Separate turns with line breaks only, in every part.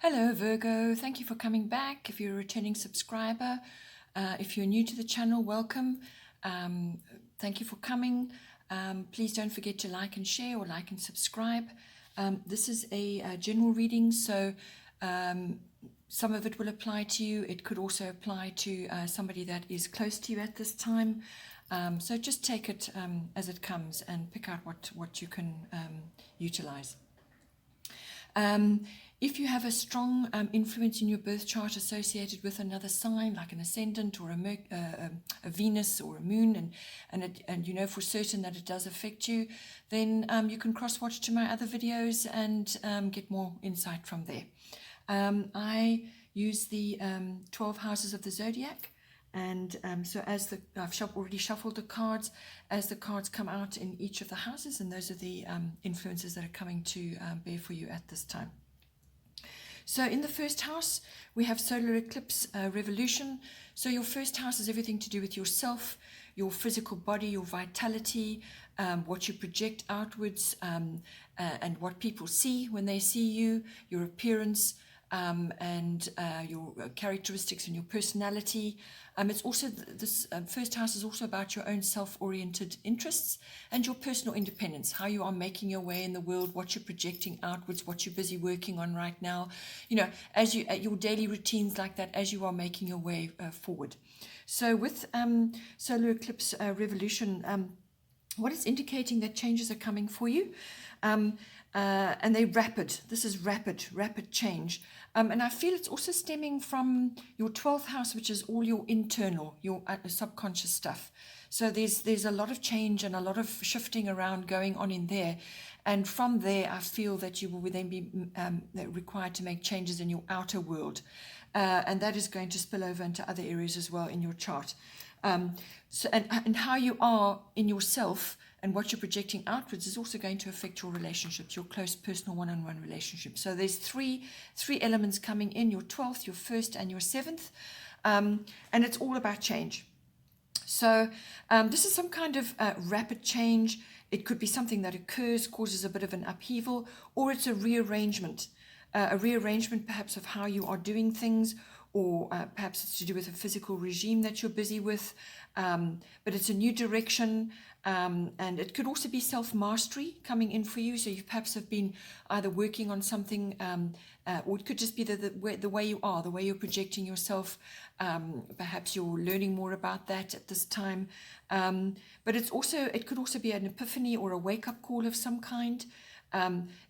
Hello Virgo, thank you for coming back. If you're a returning subscriber, if you're new to the channel, welcome. Thank you for coming. Please don't forget to like and share or like and subscribe. This is a general reading, so some of it will apply to you. It could also apply to somebody that is close to you at this time. So just take it as it comes and pick out what you can utilize. If you have a strong influence in your birth chart associated with another sign, like an ascendant or a Venus or a moon, and you know for certain that it does affect you, then you can cross-watch to my other videos and get more insight from there. I use the 12 houses of the zodiac, and so as I've already shuffled the cards, as the cards come out in each of the houses, and those are the influences that are coming to bear for you at this time. So in the first house, we have solar eclipse revolution. So your first house is everything to do with yourself, your physical body, your vitality, what you project outwards, and what people see when they see you, your appearance, and your characteristics and your personality. It's also this first house is also about your own self-oriented interests and your personal independence, how you are making your way in the world, what you're projecting outwards, what you're busy working on right now, you know, as you your daily routines like that, as you are making your way forward. So with solar eclipse revolution, what is indicating that changes are coming for you, and they're rapid. This is rapid change. And I feel it's also stemming from your 12th house, which is all your internal, your subconscious stuff. So there's a lot of change and a lot of shifting around going on in there. And from there, I feel that you will then be required to make changes in your outer world. And that is going to spill over into other areas as well in your chart. So and how you are in yourself and what you're projecting outwards is also going to affect your relationships, your close personal one-on-one relationships. So there's three elements coming in: your 12th, your 1st, and your 7th, and it's all about change. So this is some kind of rapid change. It could be something that occurs, causes a bit of an upheaval, or it's a rearrangement perhaps of how you are doing things, or perhaps it's to do with a physical regime that you're busy with, but it's a new direction, and it could also be self-mastery coming in for you. So you perhaps have been either working on something, or it could just be the way you are, the way you're projecting yourself. Perhaps you're learning more about that at this time, but it could also be an epiphany or a wake-up call of some kind.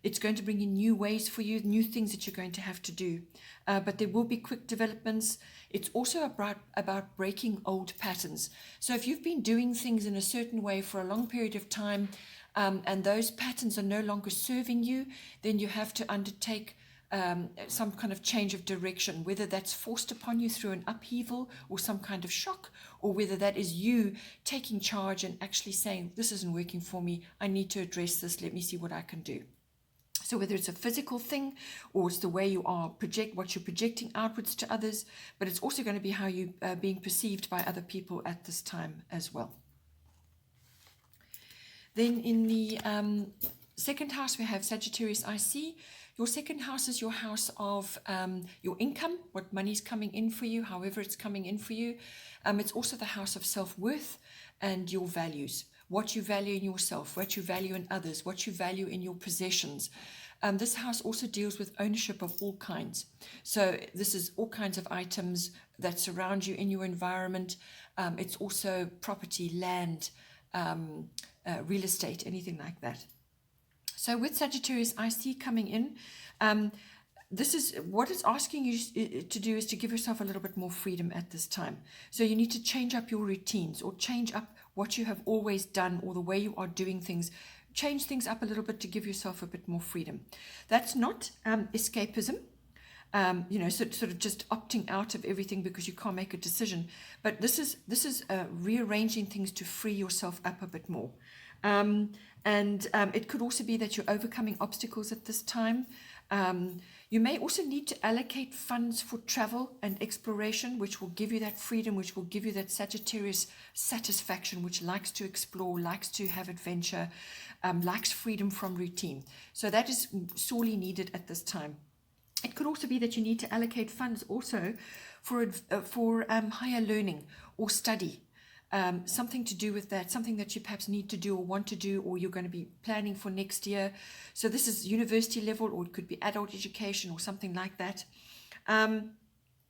It's going to bring in new ways for you, new things that you're going to have to do. But there will be quick developments. It's also about breaking old patterns. So if you've been doing things in a certain way for a long period of time, and those patterns are no longer serving you, then you have to undertake some kind of change of direction, whether that's forced upon you through an upheaval or some kind of shock, or whether that is you taking charge and actually saying, this isn't working for me, I need to address this, let me see what I can do. So whether it's a physical thing, or it's the way you are what you're projecting outwards to others, but it's also going to be how you are being perceived by other people at this time as well. Then in the second house, we have Sagittarius IC. Your second house is your house of your income, what money's coming in for you, however it's coming in for you. It's also the house of self-worth and your values, what you value in yourself, what you value in others, what you value in your possessions. This house also deals with ownership of all kinds. So this is all kinds of items that surround you in your environment. It's also property, land, real estate, anything like that. So with Sagittarius IC coming in, this is what it's asking you to do, is to give yourself a little bit more freedom at this time. So you need to change up your routines, or change up what you have always done, or the way you are doing things. Change things up a little bit to give yourself a bit more freedom. That's not escapism, you know, sort of just opting out of everything because you can't make a decision. But this is rearranging things to free yourself up a bit more. It could also be that you're overcoming obstacles at this time. You may also need to allocate funds for travel and exploration, which will give you that freedom, which will give you that Sagittarius satisfaction, which likes to explore, likes to have adventure, likes freedom from routine. So that is sorely needed at this time. It could also be that you need to allocate funds also for higher learning or study. Something to do with that, something that you perhaps need to do or want to do, or you're going to be planning for next year. So this is university level, or it could be adult education or something like that.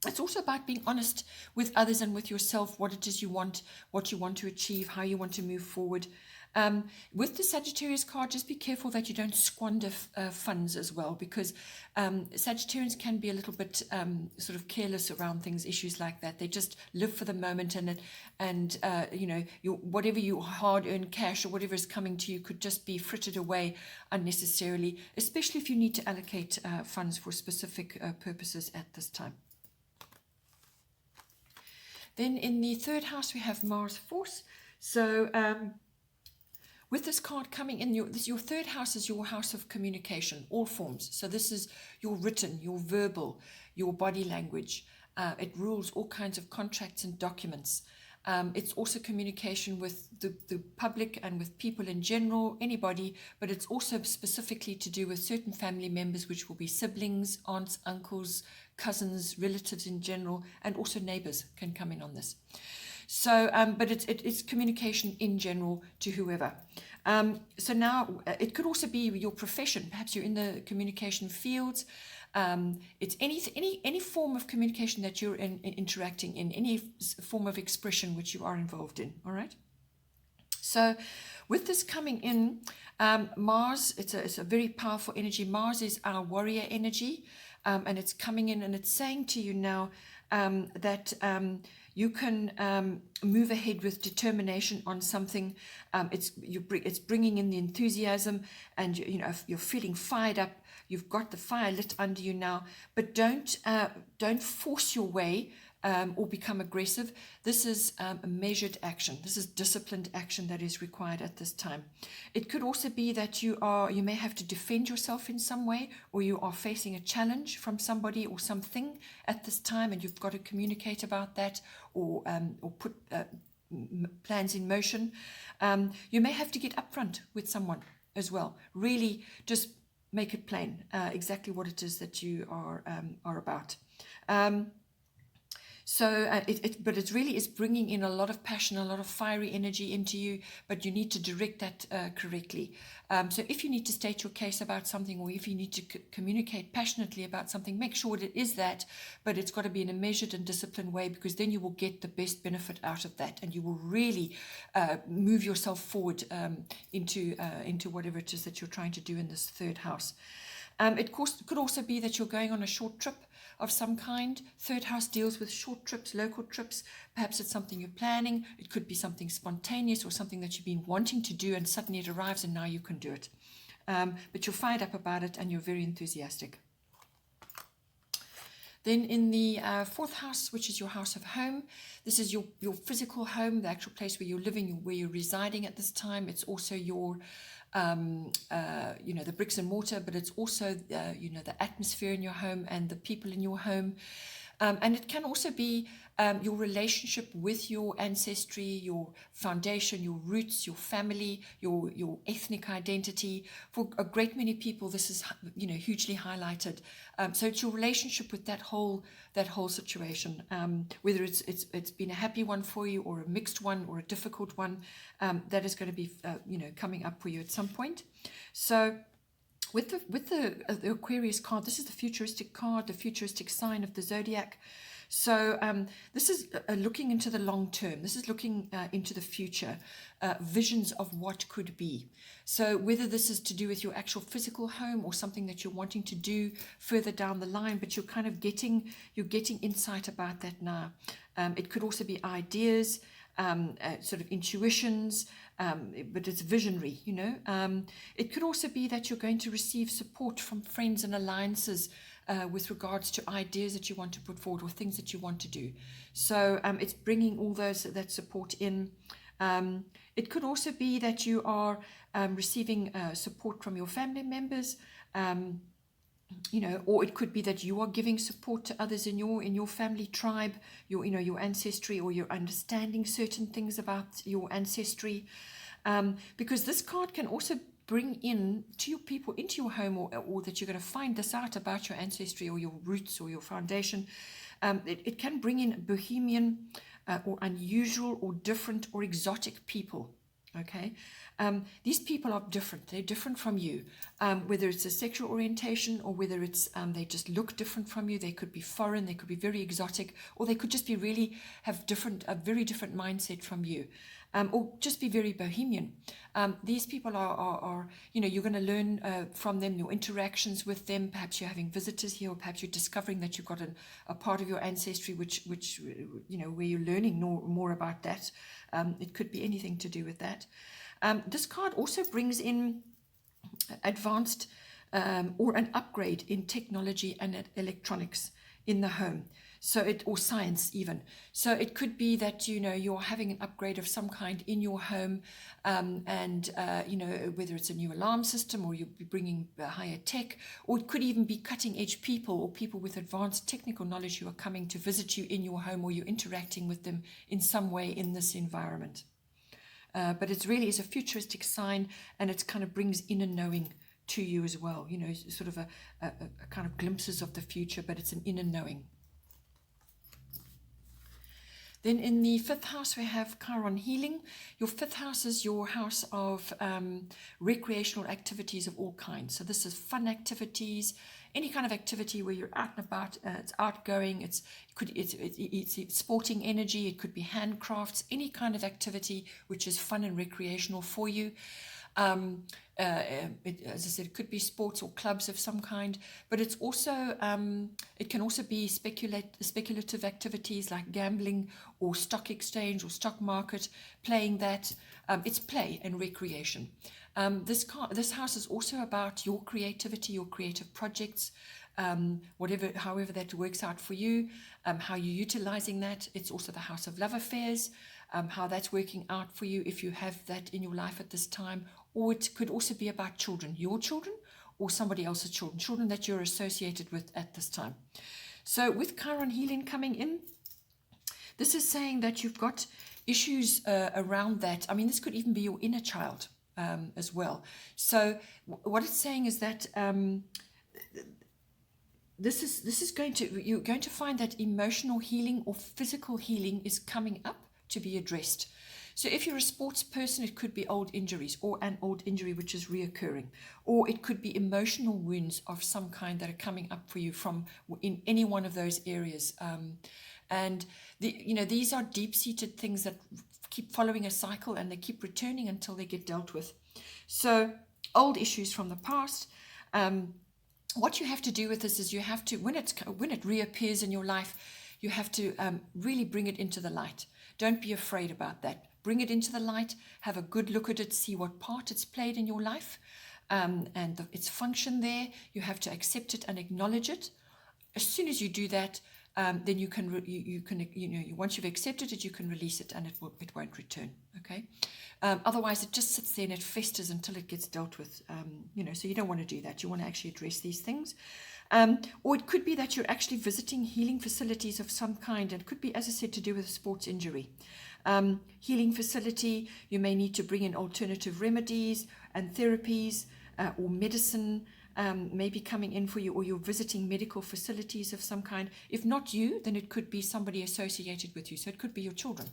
It's also about being honest with others and with yourself, what it is you want, what you want to achieve, how you want to move forward. With the Sagittarius card, just be careful that you don't squander funds as well, because Sagittarians can be a little bit sort of careless around things, issues like that. They just live for the moment, and you know, whatever you hard-earned cash or whatever is coming to you could just be frittered away unnecessarily, especially if you need to allocate funds for specific purposes at this time. Then in the third house, we have Mars Force. So with this card coming in, your third house is your house of communication, all forms. So this is your written, your verbal, your body language. It rules all kinds of contracts and documents. It's also communication with the public and with people in general, anybody, but it's also specifically to do with certain family members, which will be siblings, aunts, uncles, cousins, relatives in general, and also neighbors can come in on this. So, but it's communication in general to whoever. So now it could also be your profession. Perhaps you're in the communication fields. It's any form of communication that you're interacting in, any form of expression which you are involved in. All right. So with this coming in, Mars, it's a very powerful energy. Mars is our warrior energy, and it's coming in and it's saying to you now that you can move ahead with determination on something. It's bringing in the enthusiasm, and you know, if you're feeling fired up, you've got the fire lit under you now. But don't force your way or become aggressive. This is a measured action. This is disciplined action that is required at this time. It could also be that you may have to defend yourself in some way, or you are facing a challenge from somebody or something at this time, and you've got to communicate about that, or put plans in motion. You may have to get upfront with someone as well. Really, just make it plain exactly what it is that you are about. But it really is bringing in a lot of passion, a lot of fiery energy into you, but you need to direct that correctly. So if you need to state your case about something, or if you need to communicate passionately about something, make sure that it is that, but it's got to be in a measured and disciplined way, because then you will get the best benefit out of that, and you will really move yourself forward into whatever it is that you're trying to do in this third house. It could also be that you're going on a short trip of some kind. Third house deals with short trips, local trips. Perhaps it's something you're planning. It could be something spontaneous or something that you've been wanting to do, and suddenly it arrives and now you can do it. But you're fired up about it and you're very enthusiastic. Then in the fourth house, which is your house of home, this is your physical home, the actual place where you're living, where you're residing at this time. It's also your the bricks and mortar, but it's also the atmosphere in your home and the people in your home. And it can also be your relationship with your ancestry, your foundation, your roots, your family, your ethnic identity. For a great many people, this is hugely highlighted. So it's your relationship with that whole situation, whether it's been a happy one for you, or a mixed one, or a difficult one, that is going to be coming up for you at some point. So with the Aquarius card, this is the futuristic card, the futuristic sign of the zodiac. So this is looking into the long term. This is looking into the future, visions of what could be. So whether this is to do with your actual physical home, or something that you're wanting to do further down the line, but you're kind of getting insight about that now. It could also be ideas, sort of intuitions, but it's visionary, It could also be that you're going to receive support from friends and alliances with regards to ideas that you want to put forward, or things that you want to do. So it's bringing all that support in. It could also be that you are receiving support from your family members, or it could be that you are giving support to others in your family tribe, your ancestry, or you're understanding certain things about your ancestry. Because this card can also bring in to your people into your home, or that you're going to find this out about your ancestry or your roots or your foundation. It can bring in bohemian or unusual or different or exotic people. Okay, these people are different. They're different from you, whether it's a sexual orientation or whether it's they just look different from you. They could be foreign, they could be very exotic, or they could just be really have a very different mindset from you, or just be very bohemian. These people are you're going to learn from them, your interactions with them. Perhaps you're having visitors here, or perhaps you're discovering that you've got a part of your ancestry which where you're learning more about that. It could be anything to do with that. This card also brings in advanced or an upgrade in technology and electronics in the home. Or science even. So it could be that, you're having an upgrade of some kind in your home, and whether it's a new alarm system, or you'll be bringing higher tech, or it could even be cutting edge people or people with advanced technical knowledge who are coming to visit you in your home, or you're interacting with them in some way in this environment. But it really is a futuristic sign, and it kind of brings inner knowing to you as well, sort of a kind of glimpses of the future, but it's an inner knowing. Then in the 5th house, we have Chiron healing. Your 5th house is your house of recreational activities of all kinds. So this is fun activities, any kind of activity where you're out and about. It's outgoing. It's sporting energy. It could be handcrafts, any kind of activity which is fun and recreational for you. As I said, it could be sports or clubs of some kind, but it's also it can also be speculative activities like gambling or stock exchange or stock market, playing that. It's play and recreation. This house is also about your creativity, your creative projects, however that works out for you, how you're utilizing that. It's also the house of love affairs, how that's working out for you if you have that in your life at this time. Or it could also be about children, your children or somebody else's children that you're associated with at this time. So with Chiron healing coming in, this is saying that you've got issues around that. I mean, this could even be your inner child as well. So what it's saying is that you're going to find that emotional healing or physical healing is coming up to be addressed. So if you're a sports person, it could be old injuries or an old injury which is reoccurring, or it could be emotional wounds of some kind that are coming up for you from in any one of those areas. And these are deep-seated things that keep following a cycle, and they keep returning until they get dealt with. So old issues from the past. What you have to do with this is you have to, when it reappears in your life, you have to really bring it into the light. Don't be afraid about that. Bring it into the light, have a good look at it, see what part it's played in your life, and its function there. You have to accept it and acknowledge it. As soon as you do that, then you can once you've accepted it, you can release it, and it won't return. Okay. Otherwise, it just sits there and it festers until it gets dealt with. So you don't want to do that. You want to actually address these things. Or it could be that you're actually visiting healing facilities of some kind, and it could be, as I said, to do with a sports injury. Healing facility, you may need to bring in alternative remedies and therapies, or medicine may be coming in for you, or you're visiting medical facilities of some kind. If not you, then it could be somebody associated with you. So it could be your children,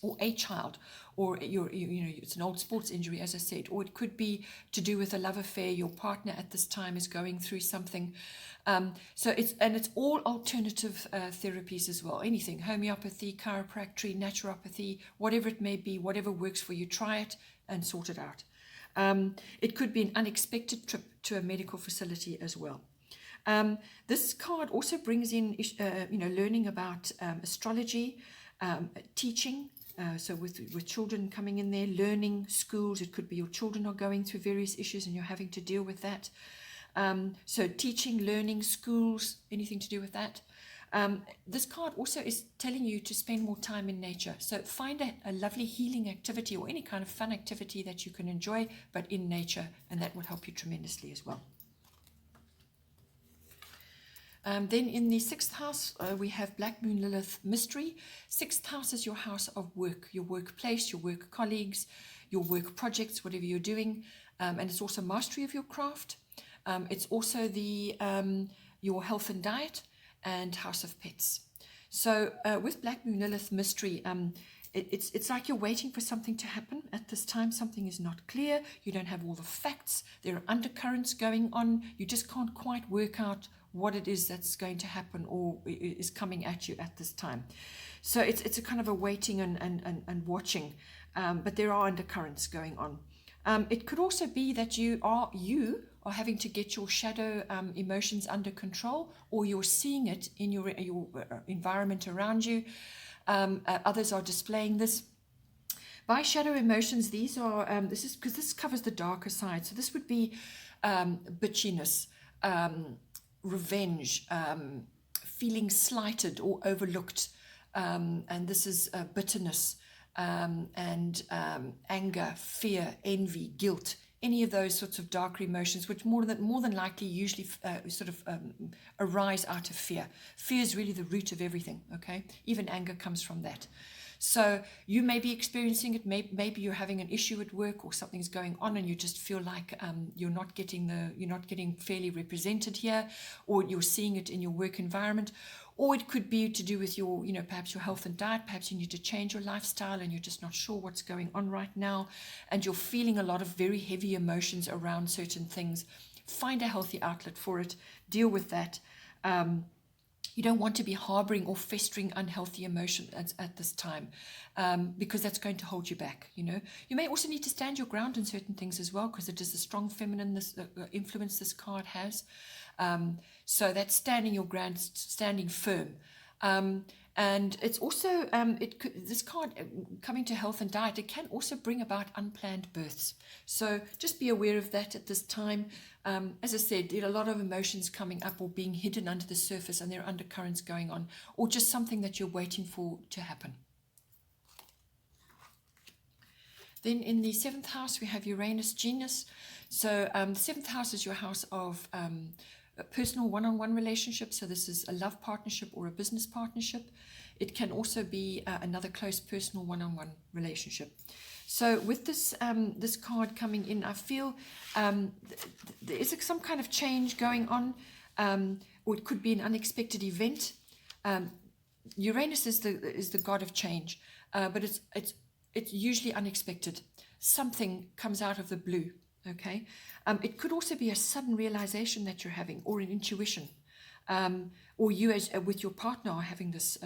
or a child, or it's an old sports injury, as I said, or it could be to do with a love affair. Your partner at this time is going through something. So it's all alternative therapies as well. Anything, homeopathy, chiropractic, naturopathy, whatever it may be, whatever works for you, try it and sort it out. It could be an unexpected trip to a medical facility as well. This card also brings in, learning about astrology, teaching. So with children coming in there, learning, schools, it could be your children are going through various issues and you're having to deal with that. So teaching, learning, schools, anything to do with that. This card also is telling you to spend more time in nature. So find a lovely healing activity or any kind of fun activity that you can enjoy, but in nature, and that will help you tremendously as well. Then in the 6th house, we have Black Moon Lilith Mystery. 6th house is your house of work, your workplace, your work colleagues, your work projects, whatever you're doing. and it's also mastery of your craft. It's also the your health and diet and house of pets. So with Black Moon Lilith mystery, it's like you're waiting for something to happen at this time. Something is not clear. You don't have all the facts. There are undercurrents going on. You just can't quite work out what it is that's going to happen or is coming at you at this time. So it's a kind of a waiting and watching, but there are undercurrents going on. It could also be that you are having to get your shadow emotions under control, or you're seeing it in your environment around you. Others are displaying this. By shadow emotions, these are this is because this covers the darker side. So this would be bitchiness, revenge, feeling slighted or overlooked, and this is bitterness, and anger, fear, envy, guilt. Any of those sorts of darker emotions, which more than likely usually arise out of fear. Fear is really the root of everything, okay? Even anger comes from that. So you may be experiencing it. Maybe you're having an issue at work or something's going on, and you just feel like you're not getting fairly represented here, or you're seeing it in your work environment. Or it could be to do with your, perhaps your health and diet. Perhaps you need to change your lifestyle and you're just not sure what's going on right now. And you're feeling a lot of very heavy emotions around certain things. Find a healthy outlet for it. Deal with that. You don't want to be harboring or festering unhealthy emotion at this time, because that's going to hold you back. You may also need to stand your ground in certain things as well, because it is the strong feminine influence this card has. So that's standing your ground, standing firm. And it's also, this card coming to health and diet, it can also bring about unplanned births. So just be aware of that at this time. As I said, there are a lot of emotions coming up or being hidden under the surface, and there are undercurrents going on, or just something that you're waiting for to happen. Then in the 7th house, we have Uranus Genius. So the 7th house is your house of a personal one-on-one relationship. So this is a love partnership or a business partnership. It can also be another close personal one-on-one relationship. So with this this card coming in, I feel there is some kind of change going on, or it could be an unexpected event. Uranus is the god of change, but it's usually unexpected. Something comes out of the blue. Okay, it could also be a sudden realization that you're having, or an intuition, or you as with your partner are having this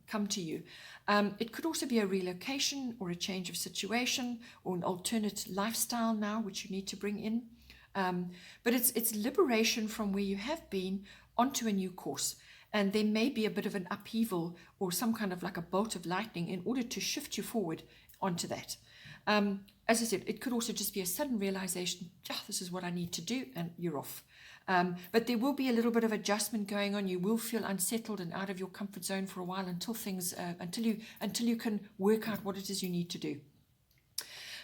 come to you. It could also be a relocation or a change of situation or an alternate lifestyle now which you need to bring in. But it's liberation from where you have been onto a new course. And there may be a bit of an upheaval or some kind of like a bolt of lightning in order to shift you forward onto that. As I said, it could also just be a sudden realization, this is what I need to do, and you're off. But there will be a little bit of adjustment going on. You will feel unsettled and out of your comfort zone for a while until you can work out what it is you need to do.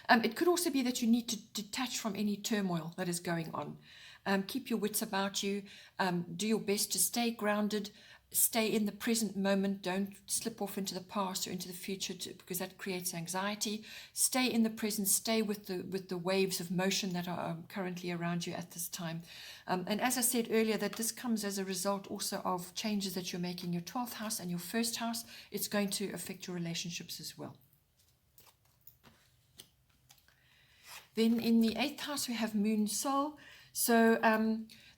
It could also be that you need to detach from any turmoil that is going on. Keep your wits about you. Do your best to stay grounded. Stay in the present moment. Don't slip off into the past or into the future because that creates anxiety. Stay in the present. Stay with the waves of motion that are currently around you at this time. And as I said earlier, that this comes as a result also of changes that you're making in your 12th house and your 1st house. It's going to affect your relationships as well. Then in the 8th house, we have Moon Soul. So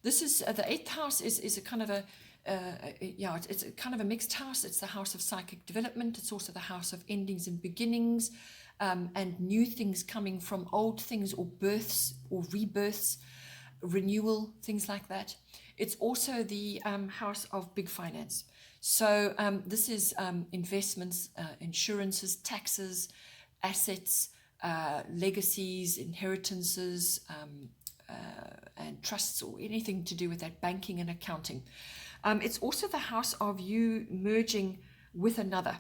this is the 8th house is a kind of it's a kind of a mixed house. It's the house of psychic development. It's also the house of endings and beginnings, and new things coming from old things, or births or rebirths, renewal, things like that. It's also the house of big finance. So this is investments, insurances, taxes, assets, legacies, inheritances, and trusts, or anything to do with that, banking and accounting. It's also the house of you merging with another,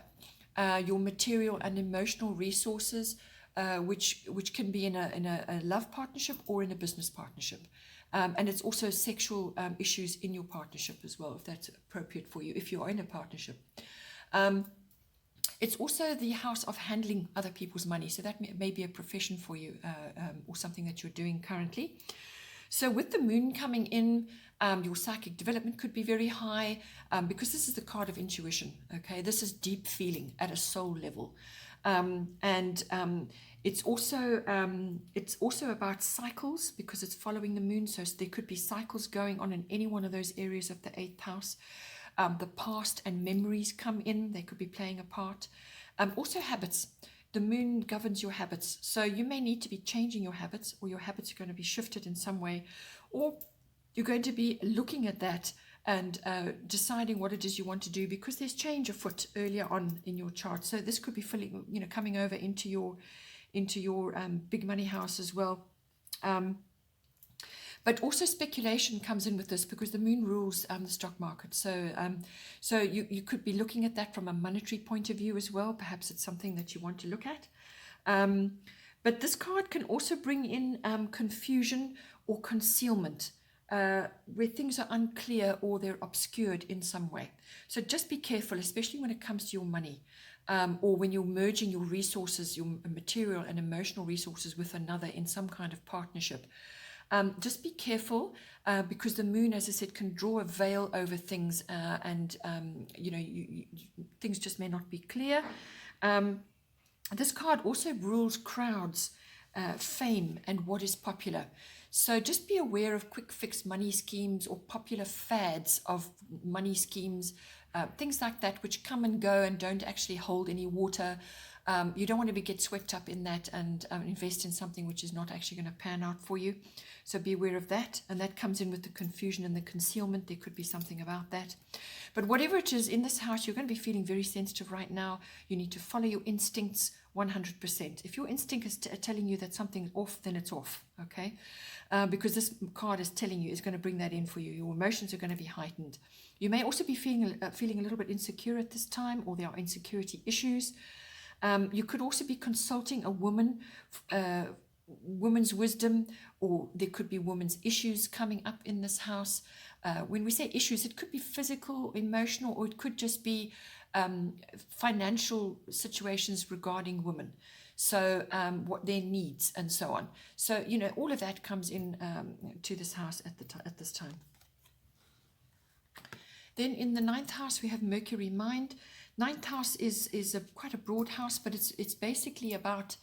your material and emotional resources, which can be in a love partnership or in a business partnership. And it's also sexual issues in your partnership as well, if that's appropriate for you, if you are in a partnership. It's also the house of handling other people's money. So that may be a profession for you, or something that you're doing currently. So with the moon coming in, your psychic development could be very high, because this is the card of intuition. Okay, this is deep feeling at a soul level, and it's also about cycles, because it's following the moon. So there could be cycles going on in any one of those areas of the eighth house. The past and memories come in; they could be playing a part. Also habits. The moon governs your habits, so you may need to be changing your habits, or your habits are going to be shifted in some way, or you're going to be looking at that and deciding what it is you want to do, because there's change afoot earlier on in your chart. So this could be coming over into your big money house as well. But also speculation comes in with this, because the moon rules the stock market. So you could be looking at that from a monetary point of view as well. Perhaps it's something that you want to look at. But this card can also bring in confusion or concealment, where things are unclear or they're obscured in some way. So just be careful, especially when it comes to your money, or when you're merging your resources, your material and emotional resources, with another in some kind of partnership. Just be careful, because the moon, as I said, can draw a veil over things, and things just may not be clear. This card also rules crowds, fame, and what is popular. So just be aware of quick fix money schemes or popular fads of money schemes, things like that, which come and go and don't actually hold any water. You don't want to get swept up in that and invest in something which is not actually going to pan out for you. So be aware of that. And that comes in with the confusion and the concealment. There could be something about that. But whatever it is in this house, you're going to be feeling very sensitive right now. You need to follow your instincts 100%. If your instinct is telling you that something's off, then it's off, okay? Because this card is telling you, is going to bring that in for you. Your emotions are going to be heightened. You may also be feeling a little bit insecure at this time, or there are insecurity issues. You could also be consulting a woman's wisdom, or there could be women's issues coming up in this house. When we say issues, it could be physical, emotional, or it could just be financial situations regarding women. So what their needs and so on. So, all of that comes in to this house at this time. Then in the ninth house, we have Mercury Mind. Ninth house is quite a broad house, but it's basically about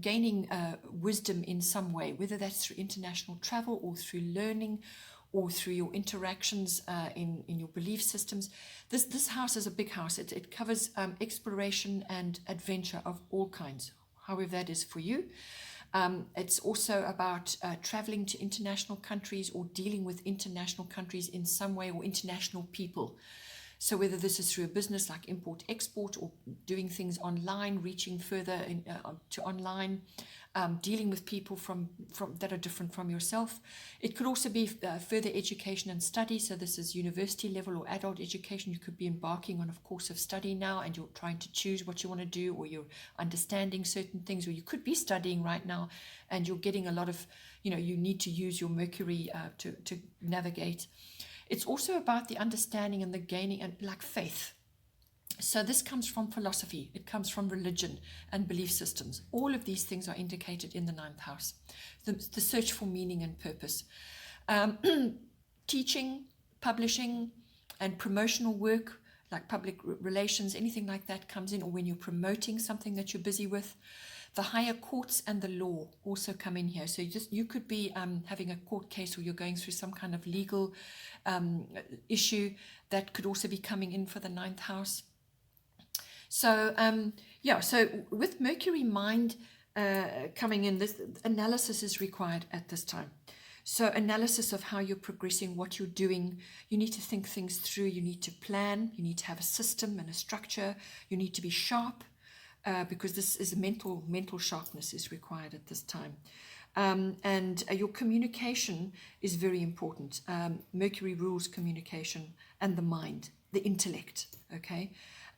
gaining wisdom in some way, whether that's through international travel or through learning or through your interactions in your belief systems. This house is a big house. It covers exploration and adventure of all kinds, however that is for you. It's also about traveling to international countries or dealing with international countries in some way, or international people. So whether this is through a business like import-export, or doing things online, reaching further to online, dealing with people from that are different from yourself. It could also be further education and study. So this is university level or adult education. You could be embarking on a course of study now, and you're trying to choose what you want to do, or you're understanding certain things, or you could be studying right now and you're getting a lot of, you need to use your Mercury to navigate. It's also about the understanding and the gaining, and like faith. So this comes from philosophy. It comes from religion and belief systems. All of these things are indicated in the ninth house. The search for meaning and purpose. Teaching, publishing, and promotional work, like public relations, anything like that comes in, or when you're promoting something that you're busy with. The higher courts and the law also come in here. So you could be having a court case, or you're going through some kind of legal issue that could also be coming in for the ninth house. So so with Mercury Mind coming in, this analysis is required at this time. So analysis of how you're progressing, what you're doing. You need to think things through. You need to plan. You need to have a system and a structure. You need to be sharp. Because this is mental sharpness is required at this time. And your communication is very important. Mercury rules communication and the mind, the intellect, okay?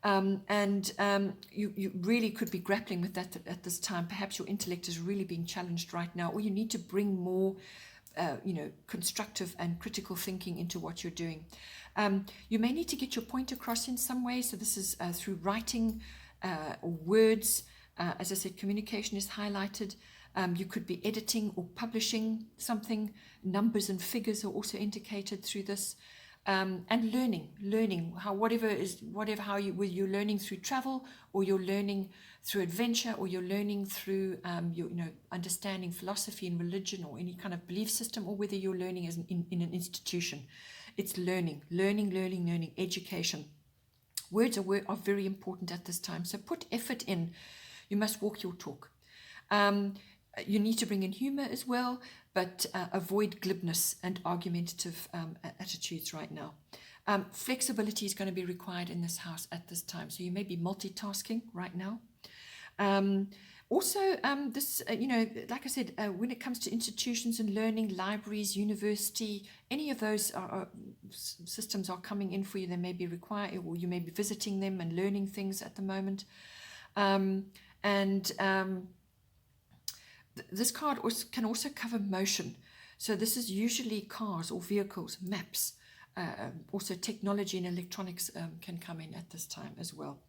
You really could be grappling with that at this time. Perhaps your intellect is really being challenged right now, or you need to bring more constructive and critical thinking into what you're doing. You may need to get your point across in some way. So this is through writing or words. As I said, communication is highlighted. You could be editing or publishing something. Numbers and figures are also indicated through this. And learning whether you're learning through travel, or you're learning through adventure, or you're learning through understanding philosophy and religion or any kind of belief system, or whether you're learning as in an institution. It's learning, education. Words are very important at this time, so put effort in. You must walk your talk. You need to bring in humor as well, but avoid glibness and argumentative attitudes right now. Flexibility is going to be required in this house at this time, so you may be multitasking right now. Like I said, when it comes to institutions and learning, libraries, university, any of those systems are coming in for you. They may be required, or you may be visiting them and learning things at the moment. This card can also cover motion. So this is usually cars or vehicles, maps. Also technology and electronics can come in at this time as well.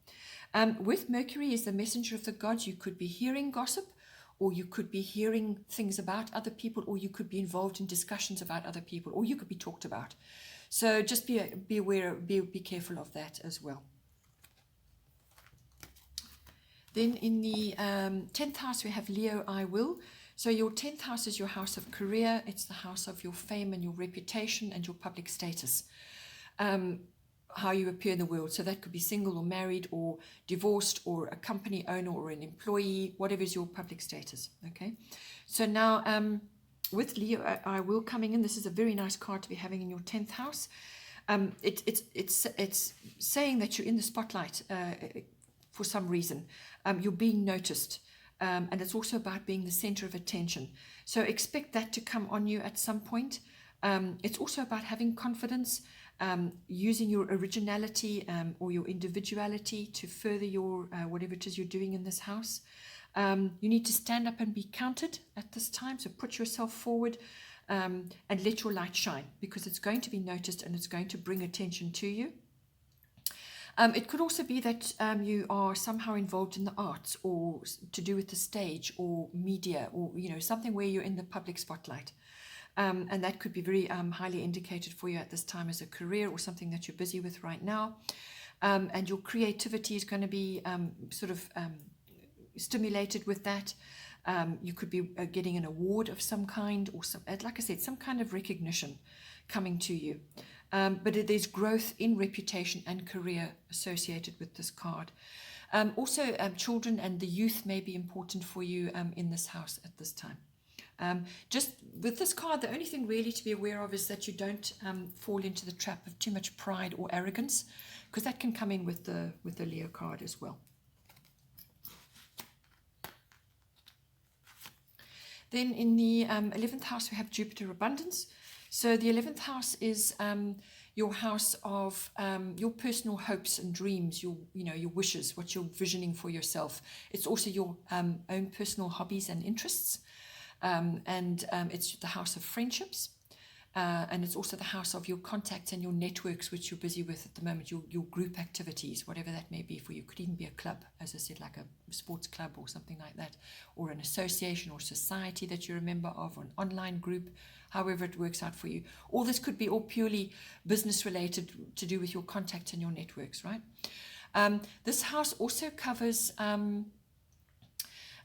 With Mercury is the messenger of the gods. You could be hearing gossip, or you could be hearing things about other people, or you could be involved in discussions about other people, or you could be talked about. So just be aware, be careful of that as well. Then in the 10th house, we have Leo, I will. So your 10th house is your house of career. It's the house of your fame and your reputation and your public status, how you appear in the world. So that could be single or married or divorced or a company owner or an employee, whatever is your public status. Okay. So now with Leo, I will coming in. This is a very nice card to be having in your 10th house. It's saying that you're in the spotlight for some reason. You're being noticed, and it's also about being the center of attention. So expect that to come on you at some point. It's also about having confidence, using your originality or your individuality to further your whatever it is you're doing in this house. You need to stand up and be counted at this time. So put yourself forward and let your light shine, because it's going to be noticed and it's going to bring attention to you. It could also be that you are somehow involved in the arts, or to do with the stage or media, or something where you're in the public spotlight. And that could be very highly indicated for you at this time as a career, or something that you're busy with right now. And your creativity is going to be stimulated with that. You could be getting an award of some kind, or like I said, some kind of recognition coming to you. But there's growth in reputation and career associated with this card. Also, children and the youth may be important for you in this house at this time. Just with this card, the only thing really to be aware of is that you don't fall into the trap of too much pride or arrogance, because that can come in with the Leo card as well. Then in the 11th house, we have Jupiter abundance. So the 11th house is your house of your personal hopes and dreams, your wishes, what you're visioning for yourself. It's also your own personal hobbies and interests, and it's the house of friendships, and it's also the house of your contacts and your networks, which you're busy with at the moment, your group activities, whatever that may be for you. It could even be a club, as I said, like a sports club or something like that, or an association or society that you're a member of, or an online group, however it works out for you. All this could be all purely business related, to do with your contacts and your networks, right? This house also covers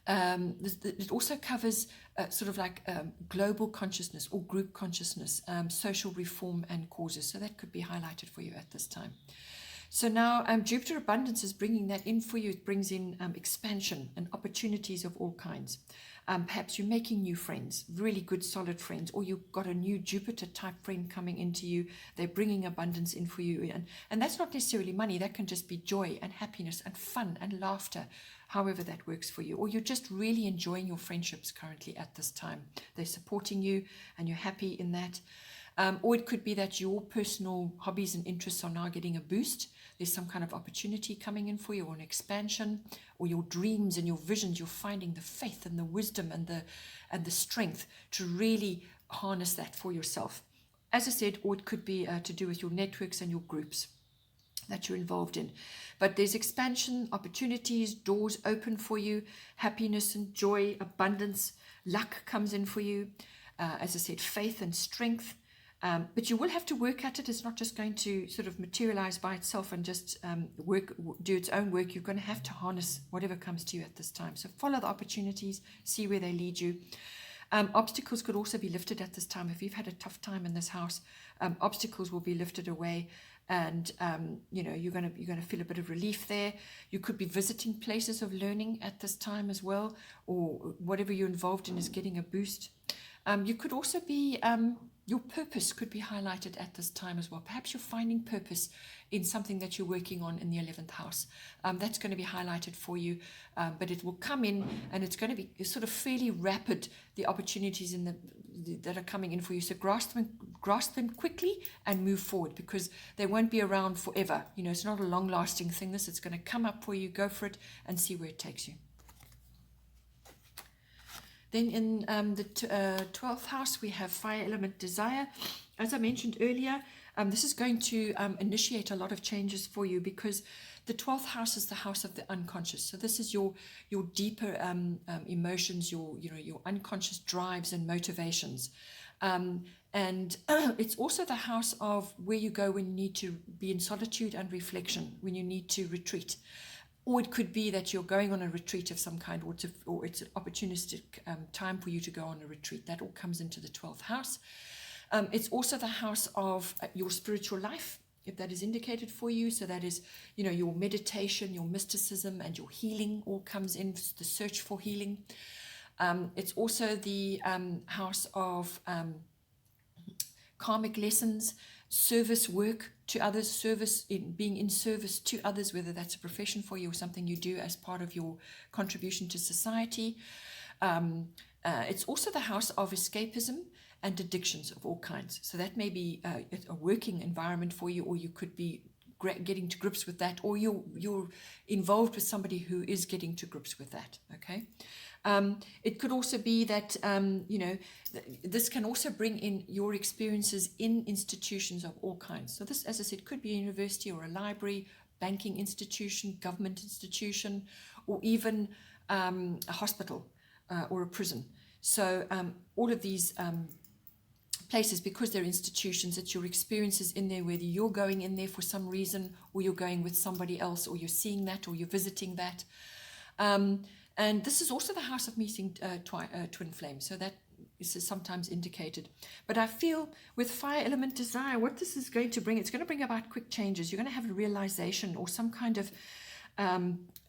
it also covers sort of like global consciousness or group consciousness, social reform and causes. So that could be highlighted for you at this time. So now Jupiter abundance is bringing that in for you. It brings in expansion and opportunities of all kinds. Perhaps you're making new friends, really good solid friends, or you've got a new Jupiter type friend coming into you. They're bringing abundance in for you, and that's not necessarily money. That can just be joy and happiness and fun and laughter, however that works for you. Or you're just really enjoying your friendships currently at this time. They're supporting you and you're happy in that. Or it could be that your personal hobbies and interests are now getting a boost. There's some kind of opportunity coming in for you, or an expansion, or your dreams and your visions. You're finding the faith and the wisdom and the strength to really harness that for yourself. As I said, or it could be to do with your networks and your groups that you're involved in. But there's expansion, opportunities, doors open for you, happiness and joy, abundance, luck comes in for you. As I said, faith and strength. But you will have to work at it. It's not just going to sort of materialize by itself and just do its own work. You're going to have to harness whatever comes to you at this time. So follow the opportunities, see where they lead you. Obstacles could also be lifted at this time. If you've had a tough time in this house, obstacles will be lifted away, and you're going to feel a bit of relief there. You could be visiting places of learning at this time as well, or whatever you're involved in is getting a boost. You could also be your purpose could be highlighted at this time as well. Perhaps you're finding purpose in something that you're working on in the 11th house. That's going to be highlighted for you, but it will come in, and it's going to be sort of fairly rapid, the opportunities that are coming in for you. So grasp them quickly and move forward, because they won't be around forever. It's not a long-lasting thing. It's going to come up for you. Go for it and see where it takes you. Then in the 12th house, we have fire element desire. As I mentioned earlier, this is going to initiate a lot of changes for you, because the 12th house is the house of the unconscious. So this is your deeper emotions, your unconscious drives and motivations. And it's also the house of where you go when you need to be in solitude and reflection, when you need to retreat. Or it could be that you're going on a retreat of some kind, or it's an opportunistic time for you to go on a retreat. That all comes into the 12th house. It's also the house of your spiritual life, if that is indicated for you. So that is, your meditation, your mysticism, and your healing all comes in, the search for healing. It's also the house of karmic lessons, service work to others, being in service to others, whether that's a profession for you or something you do as part of your contribution to society. It's also the house of escapism and addictions of all kinds. So that may be a working environment for you, or you could be getting to grips with that, or you're involved with somebody who is getting to grips with that. Okay. It could also be that, this can also bring in your experiences in institutions of all kinds. So this, as I said, could be a university or a library, banking institution, government institution, or even a hospital or a prison. So all of these places, because they're institutions, it's your experiences in there, whether you're going in there for some reason, or you're going with somebody else, or you're seeing that, or you're visiting that. And this is also the house of meeting twin flames. So that is sometimes indicated. But I feel with fire element desire, what this is going to bring, it's going to bring about quick changes. You're going to have a realization, or some kind of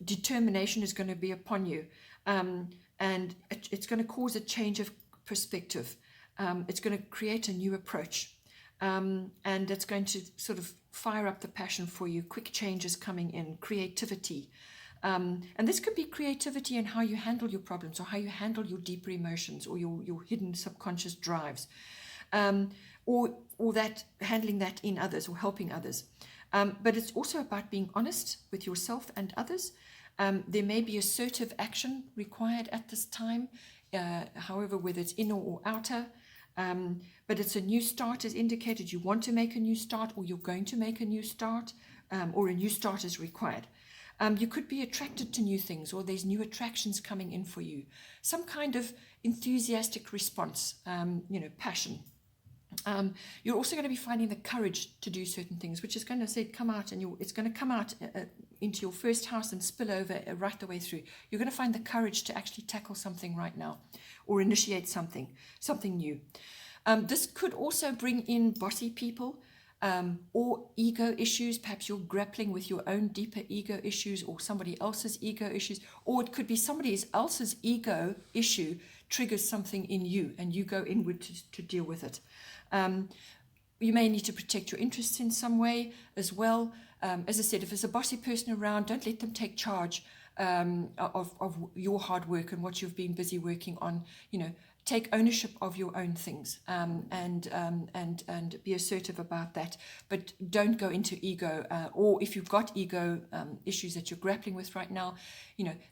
determination is going to be upon you. And it's going to cause a change of perspective. It's going to create a new approach. And it's going to sort of fire up the passion for you. Quick changes coming in, creativity. And this could be creativity in how you handle your problems, or how you handle your deeper emotions, or your hidden subconscious drives, or that handling that in others, or helping others. But it's also about being honest with yourself and others. There may be assertive action required at this time, however, whether it's inner or outer. But it's a new start is indicated. You want to make a new start, or you're going to make a new start, or a new start is required. You could be attracted to new things, or there's new attractions coming in for you. Some kind of enthusiastic response, passion. You're also going to be finding the courage to do certain things, which is going to come out, and it's going to come out into your first house and spill over right the way through. You're going to find the courage to actually tackle something right now, or initiate something new. This could also bring in bossy people, or ego issues. Perhaps you're grappling with your own deeper ego issues, or somebody else's ego issues, or it could be somebody else's ego issue triggers something in you, and you go inward to deal with it. You may need to protect your interests in some way as well. As I said, if there's a bossy person around, don't let them take charge of your hard work and what you've been busy working on. take ownership of your own things, and be assertive about that. But don't go into ego, or if you've got ego issues that you're grappling with right now,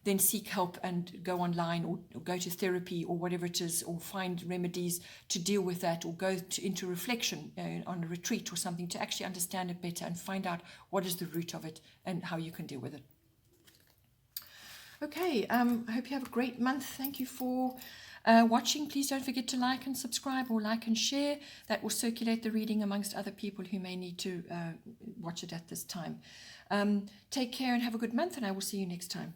then seek help and go online, or go to therapy, or whatever it is, or find remedies to deal with that, or go into reflection on a retreat or something, to actually understand it better and find out what is the root of it and how you can deal with it. Okay, I hope you have a great month. Thank you for watching. Please don't forget to like and subscribe, or like and share. That will circulate the reading amongst other people who may need to watch it at this time. Take care and have a good month, and I will see you next time.